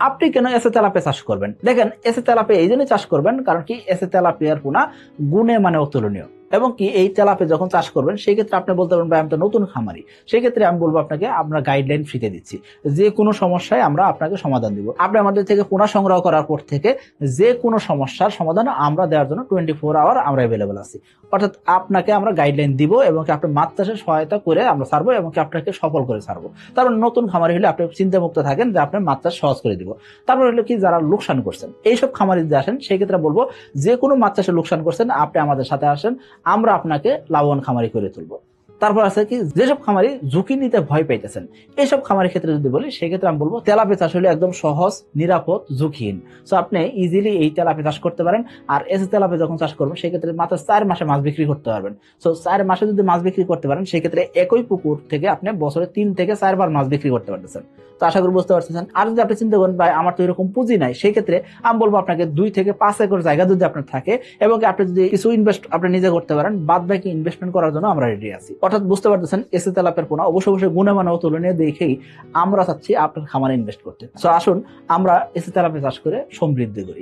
আপনি কেন এসে তেলাপিয়া চাষ করবেন? দেখেন, এসে তেলাপিয়া এই জন্যই চাষ করবেন কারণ কি এসে তেলাপিয়ার পোনা গুণে মানে অতুলনীয়। এবং কি এই তেলাপিয়া যখন চাষ করবেন সেই ক্ষেত্রে আপনি বলতে পারেন ভাই আমি তো নতুন খামারি, সেই ক্ষেত্রে আমি বলবো আপনাকে আমরা গাইডলাইন ফ্রিতে দিচ্ছি, যে কোনো সমস্যায় আমরা আপনাকে সমাধান দিব। আপনি আমাদের থেকে পোনা সংগ্রহ করার পর থেকে যে কোনো সমস্যার সমাধান আমরা দেওয়ার জন্য 24 আওয়ার আমরা অ্যাভেলেবল আছি। অর্থাৎ আপনাকে আমরা গাইডলাইন দিব এবং কি আপনার মাছ চাষে সহায়তা করে আমরা ছাড়বো এবং কি আপনাকে সফল করে ছাড়বো। তারপর নতুন খামারি হলে আপনি চিন্তামুক্ত থাকেন যে আপনার মাছ চাষ সহজ করে দিব। তারপর হলো কি যারা লোকসান করছেন এইসব খামারি যদি আসেন সেই ক্ষেত্রে বলবো যে কোনো মাছ চাষে লোকসান করছেন আপনি আমাদের সাথে আসেন, আমরা আপনাকে লাভবান খামারি করে তুলবো। তারপর আছে কি যেসব খামারি ঝুঁকি নিতে ভয় পাইতেছেন এইসব খামারের ক্ষেত্রে যদি বলি সেক্ষেত্রে আমি বলবো তেলাপিয়া চাষ হলে একদম সহজ, নিরাপদ, ঝুঁকিহীন। সো আপনি ইজিলি এই তেলাপিয়া চাষ করতে পারেন। আর এসে তেলাপিয়া যখন চাষ করবেন সেক্ষেত্রে মাত্র 4 মাসে মাছ বিক্রি করতে পারবেন। সো 4 মাসে যদি মাছ বিক্রি করতে পারেন সেক্ষেত্রে একই পুকুর থেকে আপনি বছরে 3 থেকে 4 বার মাছ বিক্রি করতে পারতেছেন। তো আশা করি বুঝতে পারতেছেন। আর যদি আপনি চিন্তা করেন ভাই আমার তো এরকম পুঁজি নাই, সেই ক্ষেত্রে আমি বলবো আপনাকে 2 থেকে 5 একর জায়গা যদি আপনার থাকে এবং আপনি যদি কিছু ইনভেস্ট আপনি নিজে করতে পারেন, বাদ বাকি ইনভেস্টমেন্ট করার জন্য আমরা রেডি আছি। অর্থাৎ বুঝতে পারতেছেন এসে তেলাপিয়ার পোনা অবশ্যই গুণমান ও তুলনীয় দেখেই আমরা চাচ্ছি আপনার খামারে ইনভেস্ট করতে। সো আসুন আমরা এসে তেলাপিয়া চাষ করে সমৃদ্ধি করি।